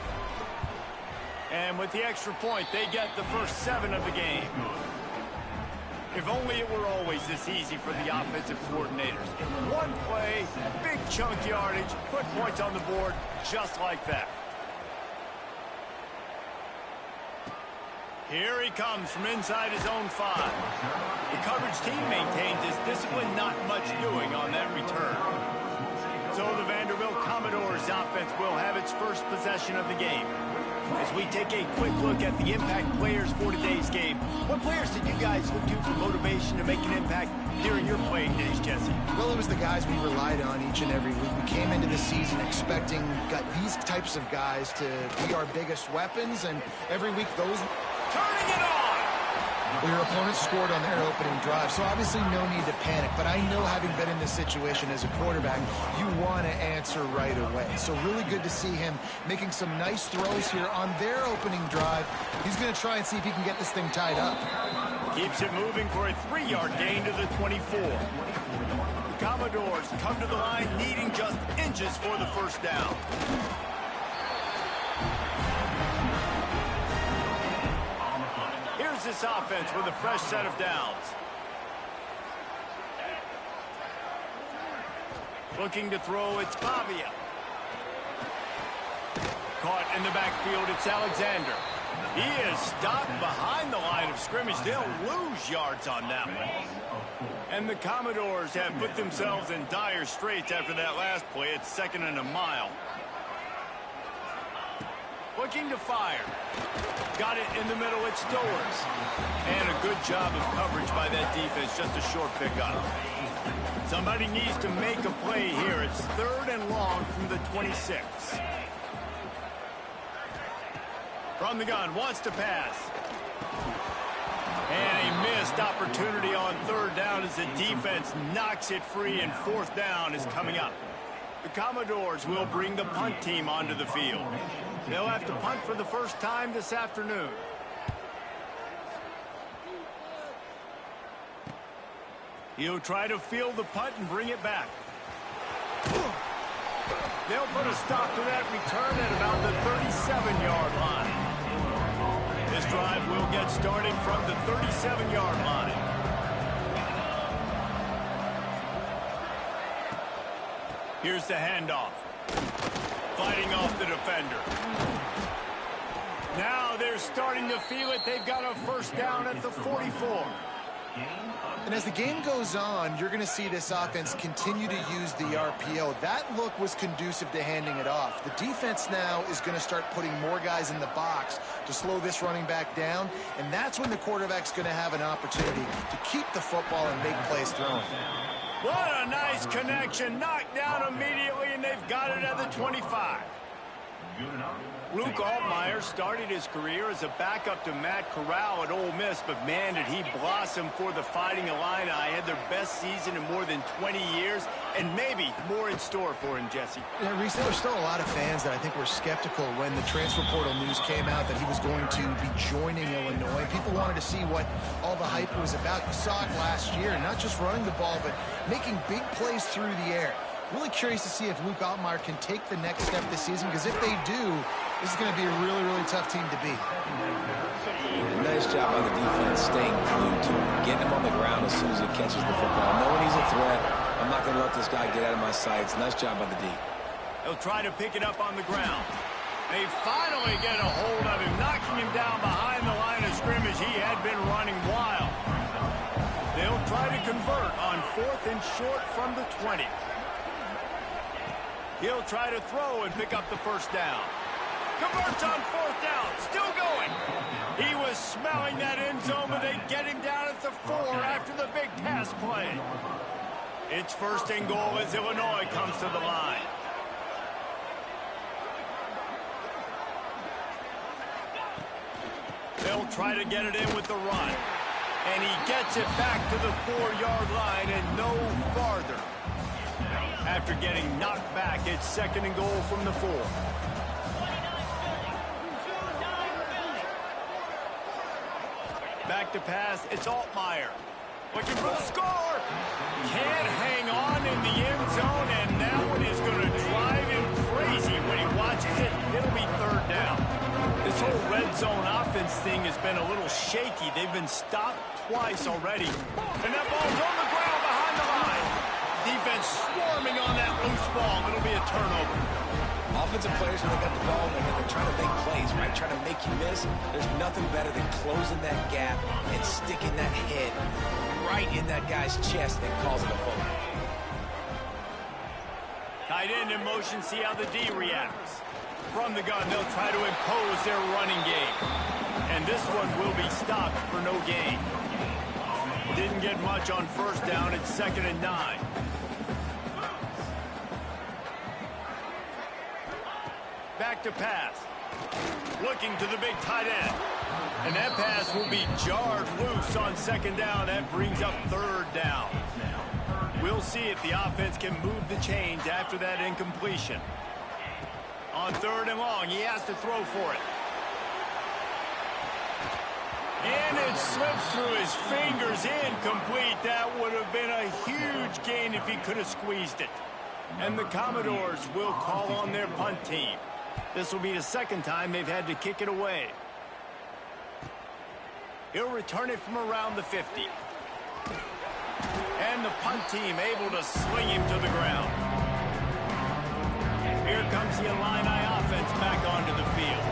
And with the extra point, they get the first 7 of the game. If only it were always this easy for the offensive coordinators. One play, big chunk yardage, put points on the board just like that. Here he comes from inside his own 5. The coverage team maintains his discipline, not much doing on that return. So the Vanderbilt Commodores offense will have its first possession of the game. As we take a quick look at the impact players for today's game, what players did you guys look to for motivation to make an impact during your playing days, Jesse? Well, it was the guys we relied on each and every week. We came into the season expecting these types of guys to be our biggest weapons, and every week those... Turning it on! Well, your opponent scored on their opening drive, so obviously no need to panic. But I know, having been in this situation as a quarterback, you want to answer right away. So really good to see him making some nice throws here on their opening drive. He's going to try and see if he can get this thing tied up. Keeps it moving for a 3-yard gain to the 24. The Commodores come to the line needing just inches for the first down. Here's this offense with a fresh set of downs. Looking to throw, it's Pavia. Caught in the backfield, it's Alexander. He is stopped behind the line of scrimmage. They'll lose yards on that one. And the Commodores have put themselves in dire straits after that last play. It's 2nd and a mile. Looking to fire. Got it in the middle, it's Stowers. And a good job of coverage by that defense, just a short pickup. Somebody needs to make a play here. It's 3rd and long from the 26. From the gun, wants to pass. And a missed opportunity on 3rd down as the defense knocks it free, and 4th down is coming up. The Commodores will bring the punt team onto the field. They'll have to punt for the first time this afternoon. He'll try to field the punt and bring it back. They'll put a stop to that return at about the 37-yard line. This drive will get started from the 37-yard line. Here's the handoff. Fighting off the defender. Now they're starting to feel it. They've got a first down at the 44. And as the game goes on, you're going to see this offense continue to use the RPO. That look was conducive to handing it off. The defense now is going to start putting more guys in the box to slow this running back down, and that's when the quarterback's going to have an opportunity to keep the football and make plays throwing. What a nice connection. Knocked down immediately, and they've got it at the 25. Luke Altmaier started his career as a backup to Matt Corral at Ole Miss, but man, did he blossom for the Fighting Illini. Had their best season in more than 20 years, and maybe more in store for him, Jesse. Yeah, Reese, there were still a lot of fans that I think were skeptical when the transfer portal news came out that he was going to be joining Illinois. People wanted to see what all the hype was about. You saw it last year, not just running the ball, but making big plays through the air. Really curious to see if Luke Altmaier can take the next step this season, because if they do, this is going to be a really, really tough team to beat. Yeah, nice job by the defense staying glued to him, getting him on the ground as soon as he catches the football. Knowing he's a threat, I'm not going to let this guy get out of my sights. Nice job by the D. He'll try to pick it up on the ground. They finally get a hold of him, knocking him down behind the line of scrimmage. He had been running wild. They'll try to convert on 4th and short from the 20. He'll try to throw and pick up the first down. Converts on 4th down. Still going. He was smelling that end zone, but they get him down at the 4 after the big pass play. It's 1st and goal as Illinois comes to the line. They'll try to get it in with the run. And he gets it back to the 4-yard line and no farther. After getting knocked back, it's 2nd and goal from the 4. Back to pass, it's Altmaier. Looking for the score. Can't hang on in the end zone, and that one is going to drive him crazy when he watches it. It'll be 3rd down. This whole red zone offense thing has been a little shaky. They've been stopped twice already. And that ball's on the ground behind the line. Defense swarming on that loose ball. It'll be a turnover. Offensive players, when they got the ball in their hand, they're trying to make plays, right? Trying to make you miss. There's nothing better than closing that gap and sticking that head right in that guy's chest and causing a fumble. Tight end in motion, see how the D reacts. From the gun, they'll try to impose their running game. And this one will be stopped for no gain. Didn't get much on 1st down. It's 2nd and 9. Back to pass. Looking to the big tight end. And that pass will be jarred loose on second down. That brings up third down. We'll see if the offense can move the chains after that incompletion. On third and long, he has to throw for it. And it slips through his fingers, incomplete. That would have been a huge gain if he could have squeezed it. And the Commodores will call on their punt team. This will be the second time they've had to kick it away. He'll return it from around the 50. And the punt team able to sling him to the ground. Here comes the Illini offense back onto the field.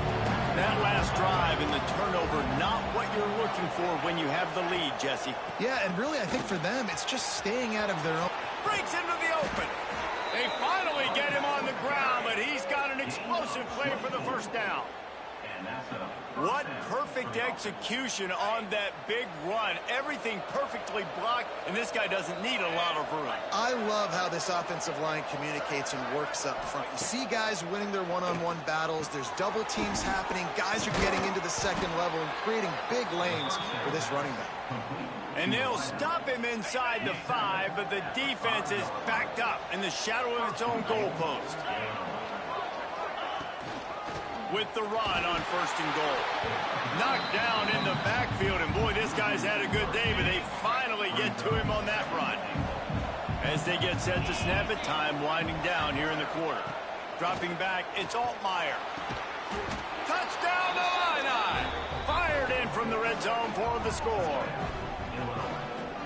That last drive and the turnover, not what you're looking for when you have the lead, Jesse. Yeah, and really, I think for them, it's just staying out of their own. Breaks into the open. They finally get him on the ground, but he's got an explosive play for the first down. What perfect execution on that big run. Everything perfectly blocked, and this guy doesn't need a lot of room. I love how this offensive line communicates and works up front. You see guys winning their one-on-one battles. There's double teams happening. Guys are getting into the second level and creating big lanes for this running back. And they'll stop him inside the 5, but the defense is backed up in the shadow of its own goalpost. With the run on first and goal. Knocked down in the backfield, and boy, this guy's had a good day, but they finally get to him on that run. As they get set to snap it, time winding down here in the quarter. Dropping back, it's Altmaier. Touchdown, Illini! Fired in from the red zone for the score.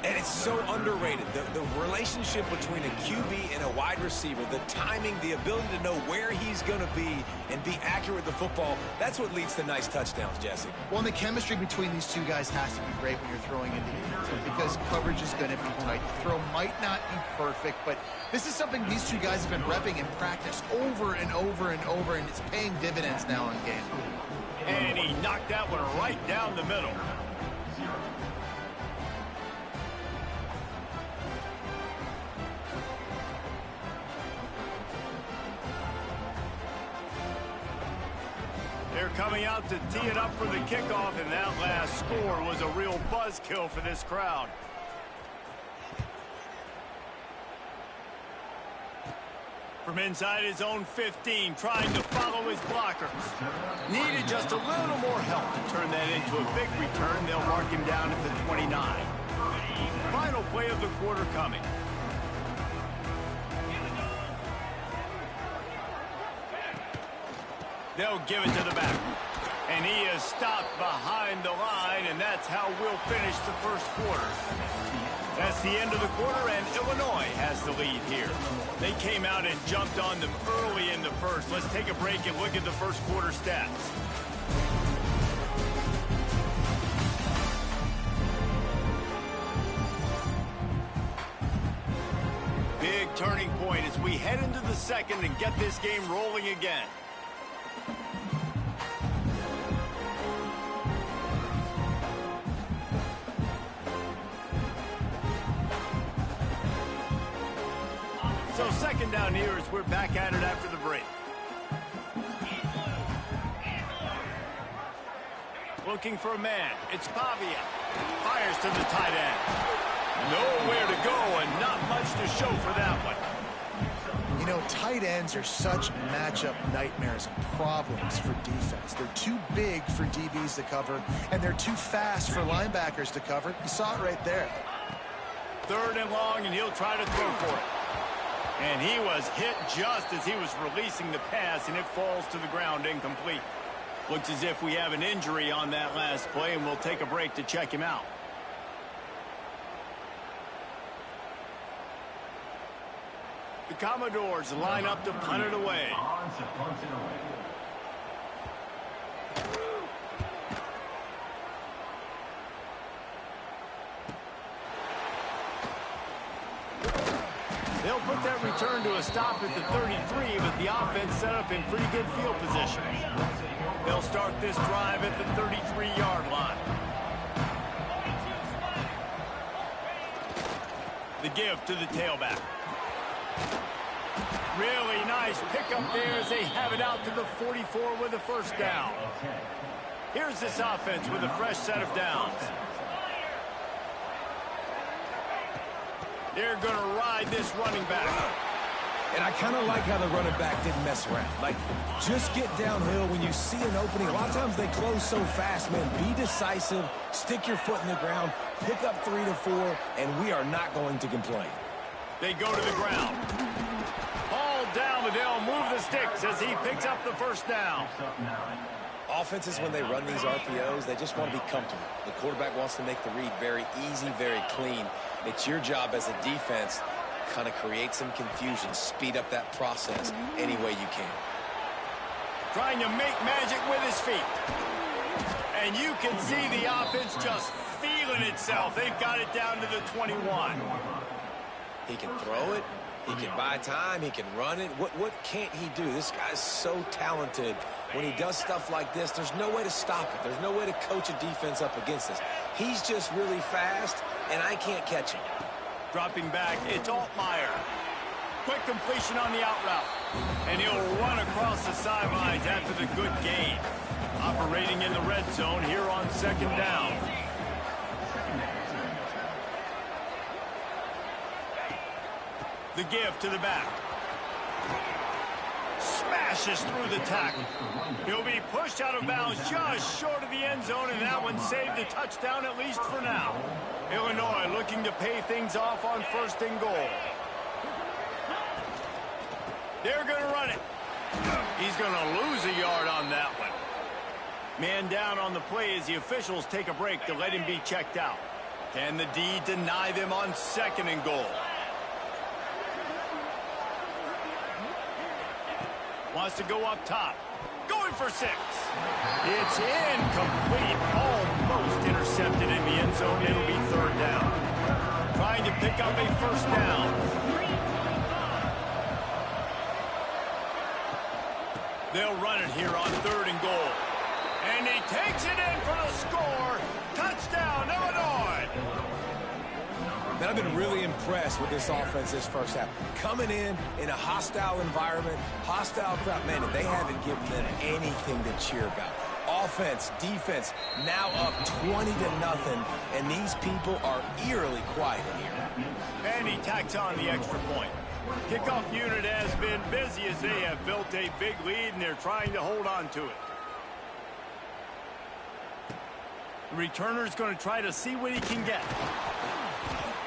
And it's so underrated. The relationship between a QB and a wide receiver, the timing, the ability to know where he's going to be and be accurate with the football, that's what leads to nice touchdowns, Jesse. Well, and the chemistry between these two guys has to be great when you're throwing into the because coverage is going to be tight. The throw might not be perfect, but this is something these two guys have been repping in practice over and over and over, and it's paying dividends now in game. And he knocked that one right down the middle. They're coming out to tee it up for the kickoff, and that last score was a real buzzkill for this crowd. From inside his own 15, trying to follow his blockers. Needed just a little more help to turn that into a big return. They'll mark him down at the 29. Final play of the quarter coming. They'll give it to the back. And he is stopped behind the line, and that's how we'll finish the first quarter. That's the end of the quarter, and Illinois has the lead here. They came out and jumped on them early in the first. Let's take a break and look at the first quarter stats. Big turning point as we head into the second and get this game rolling again. So second down here as we're back at it after the break. Looking for a man. It's Pavia. Fires to the tight end. Nowhere to go and not much to show for that one. You know, tight ends are such matchup nightmares and problems for defense. They're too big for DBs to cover, and they're too fast for linebackers to cover. You saw it right there. Third and long, and he'll try to throw for it. And he was hit just as he was releasing the pass, and it falls to the ground incomplete. Looks as if we have an injury on that last play, and we'll take a break to check him out. The Commodores line up to punt it away. They'll put that return to a stop at the 33, but the offense set up in pretty good field position. They'll start this drive at the 33-yard line. The give to the tailback. Really nice pickup there as they have it out to the 44 with a first down. Here's this offense with a fresh set of downs. They're going to ride this running back. And I kind of like how the running back didn't mess around. Like, just get downhill when you see an opening. A lot of times they close so fast, man. Be decisive, stick your foot in the ground, pick up 3 to 4, and we are not going to complain. They go to the ground. Ball down, but they'll move the sticks as he picks up the first down. Offenses, when they run these RPOs, they just want to be comfortable. The quarterback wants to make the read very easy, very clean. It's your job as a defense to kind of create some confusion, speed up that process any way you can. Trying to make magic with his feet. And you can see the offense just feeling itself. They've got it down to the 21. He can throw it. He can buy time. He can run it. What can't he do? This guy's so talented. When he does stuff like this, there's no way to stop it. There's no way to coach a defense up against this. He's just really fast, and I can't catch him. Dropping back, it's Altmaier. Quick completion on the out route. And he'll run across the sidelines after the good gain. Operating in the red zone here on second down. The give to the back. Smashes through the tackle. He'll be pushed out of bounds just short of the end zone, and that one saved a touchdown at least for now. Illinois looking to pay things off on 1st and goal. They're going to run it. He's going to lose a yard on that one. Man down on the play as the officials take a break to let him be checked out. Can the D deny them on 2nd and goal? Wants to go up top. Going for 6. It's incomplete. Almost intercepted in the end zone. It'll be 3rd down. Trying to pick up a 1st down. They'll run it here on 3rd and goal. And he takes it in for the score. Touchdown, Illinois. Man, I've been really impressed with this offense this first half. Coming in a hostile environment, hostile crowd, man, and they haven't given them anything to cheer about. Offense, defense, now up 20-0, and these people are eerily quiet here. And he tacks on the extra point. Kickoff unit has been busy as they have built a big lead, and they're trying to hold on to it. The returner's going to try to see what he can get.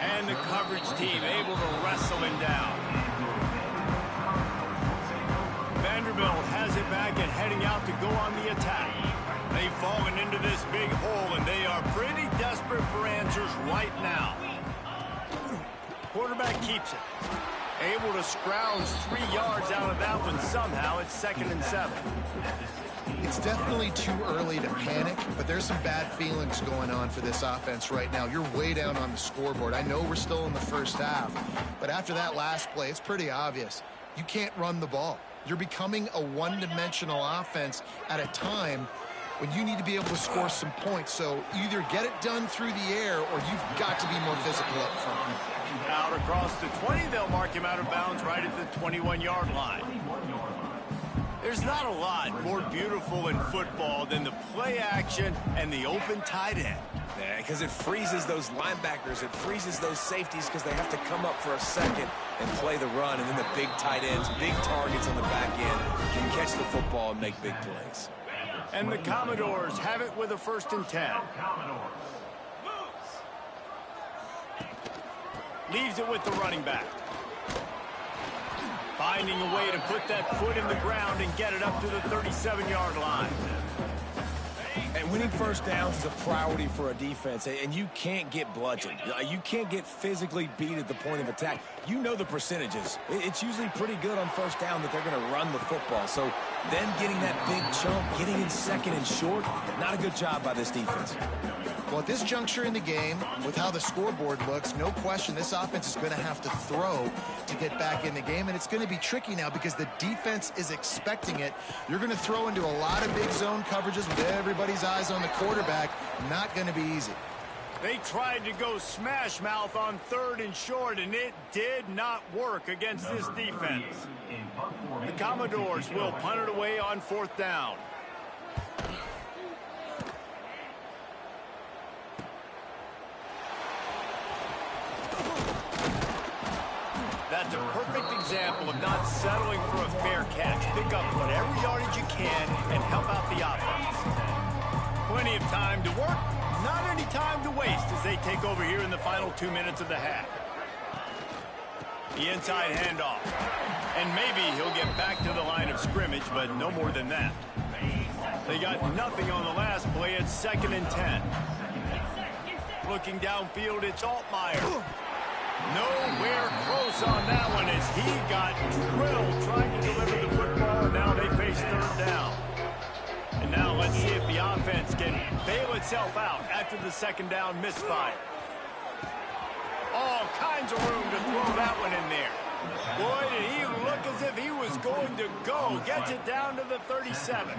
And the coverage team able to wrestle him down. Vanderbilt has it back and heading out to go on the attack. They've fallen into this big hole, and they are pretty desperate for answers right now. Quarterback keeps it. Able to scrounge 3 yards out of that one somehow. It's 2nd and 7. It's definitely too early to panic, but there's some bad feelings going on for this offense right now. You're way down on the scoreboard. I know we're still in the first half, but after that last play, it's pretty obvious. You can't run the ball. You're becoming a one-dimensional offense at a time when you need to be able to score some points. So either get it done through the air or you've got to be more physical up front. Out across the 20, they'll mark him out of bounds right at the 21-yard line. There's not a lot more beautiful in football than the play action and the open tight end. Yeah, because it freezes those linebackers. It freezes those safeties because they have to come up for a second and play the run. And then the big tight ends, big targets on the back end, can catch the football and make big plays. And the Commodores have it with a 1st and 10. Leaves it with the running back. Finding a way to put that foot in the ground and get it up to the 37-yard line. And winning 1st downs is a priority for a defense, and you can't get bludgeoned. You can't get physically beat at the point of attack. You know the percentages. It's usually pretty good on 1st down that they're going to run the football. So then getting that big chunk, getting in 2nd and short, not a good job by this defense. Well, at this juncture in the game, with how the scoreboard looks, no question this offense is going to have to throw to get back in the game, and it's going to be tricky now because the defense is expecting it. You're going to throw into a lot of big zone coverages with everybody's eyes on the quarterback. Not going to be easy. They tried to go smash mouth on 3rd and short, and it did not work against this defense. The Commodores will punt it away on 4th down. That's a perfect example of not settling for a fair catch. Pick up whatever yardage you can and help out the offense. Plenty of time to work, not any time to waste as they take over here in the final 2 minutes of the half. The inside handoff. And maybe he'll get back to the line of scrimmage, but no more than that. They got nothing on the last play. It's 2nd and 10. Looking downfield, it's Altmaier. Nowhere close on that one as he got drilled trying to deliver the football, and now they face 3rd down. And now let's see if the offense can bail itself out after the 2nd down misfire. All kinds of room to throw that one in there. Boy, did he look as if he was going to go. Gets it down to the 37.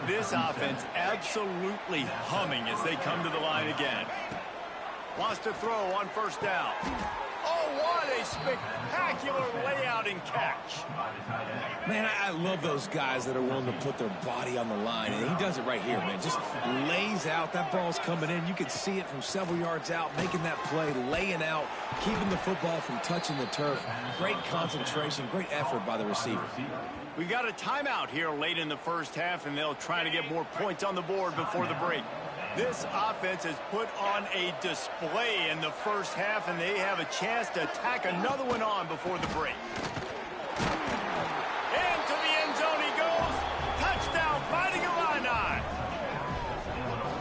This offense absolutely humming as they come to the line again. Wants to throw on 1st down. Oh, what a spectacular layout and catch. Man, I love those guys that are willing to put their body on the line, and he does it right here, man. Just lays out. That ball's coming in. You can see it from several yards out, making that play, laying out, keeping the football from touching the turf. Great concentration, great effort by the receiver. We got a timeout here late in the 1st half, and they'll try to get more points on the board before the break. This offense has put on a display in the 1st half, and they have a chance to tack another one on before the break. Into the end zone he goes. Touchdown, Fighting Illini.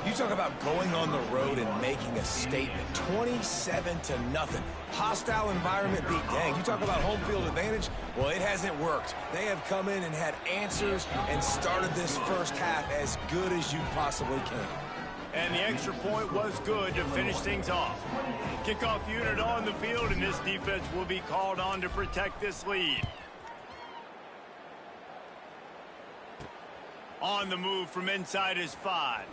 You talk about going on the road and making a statement. 27-0. Hostile environment beat. Dang, you talk about home field advantage? Well, it hasn't worked. They have come in and had answers and started this 1st half as good as you possibly can. And the extra point was good to finish things off. Kickoff unit on the field, and this defense will be called on to protect this lead. On the move from inside his 5.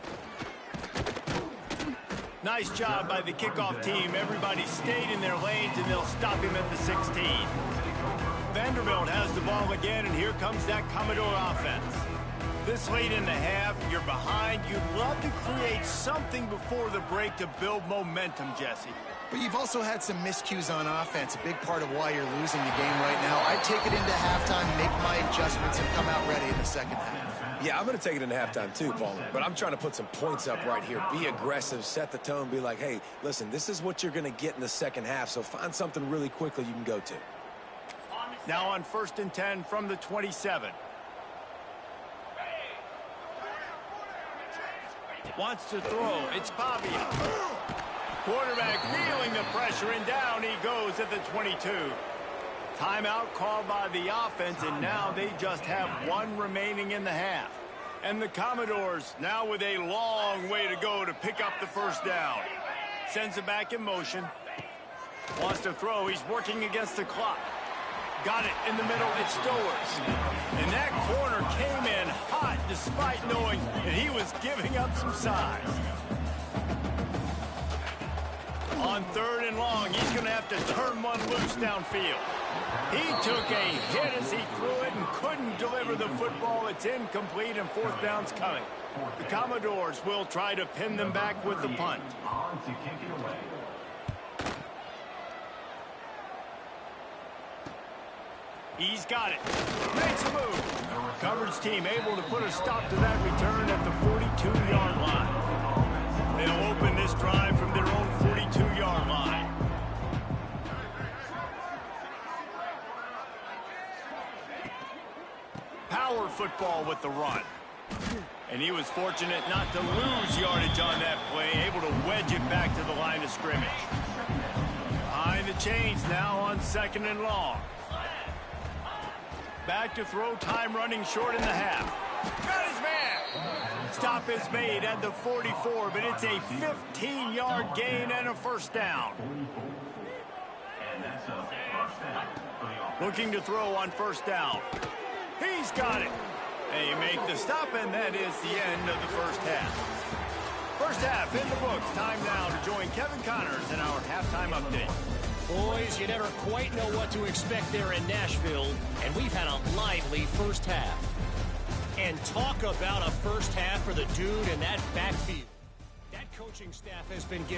Nice job by the kickoff team. Everybody stayed in their lanes, and they'll stop him at the 16. Vanderbilt has the ball again, and here comes that Commodore offense. This late in the half, you're behind. You'd love to create something before the break to build momentum, Jesse. But you've also had some miscues on offense, a big part of why you're losing the game right now. I'd take it into halftime, make my adjustments, and come out ready in the 2nd half. Yeah, I'm going to take it into halftime too, Paul. But I'm trying to put some points up right here. Be aggressive, set the tone, be like, hey, listen, this is what you're going to get in the 2nd half, so find something really quickly you can go to. Now on 1st and 10 from the 27. Wants to throw. It's Pavia. Quarterback feeling the pressure, and down he goes at the 22. Timeout called by the offense, and now they just have 1 remaining in the half. And the Commodores now with a long way to go to pick up the 1st down. Sends it back in motion. Wants to throw. He's working against the clock. Got it in the middle. It's Stowers. And that corner came in hot despite knowing that he was giving up some size. On 3rd and long, he's going to have to turn one loose downfield. He took a hit as he threw it and couldn't deliver the football. It's incomplete, and 4th down's coming. The Commodores will try to pin them back with the punt. He's got it. Makes a move. Coverage team able to put a stop to that return at the 42-yard line. They'll open this drive from their own 42-yard line. Power football with the run. And he was fortunate not to lose yardage on that play, able to wedge it back to the line of scrimmage. Behind the chains now on 2nd and long. Back to throw, time running short in the half. Got his man. Stop is made at the 44, but it's a 15-yard gain and a 1st down. Looking to throw on 1st down. He's got it. They make the stop, and that is the end of the 1st half. 1st half in the books. Time now to join Kevin Connors in our halftime update. Boys, you never quite know what to expect there in Nashville, and we've had a lively 1st half. And talk about a 1st half for the dude in that backfield. That coaching staff has been giving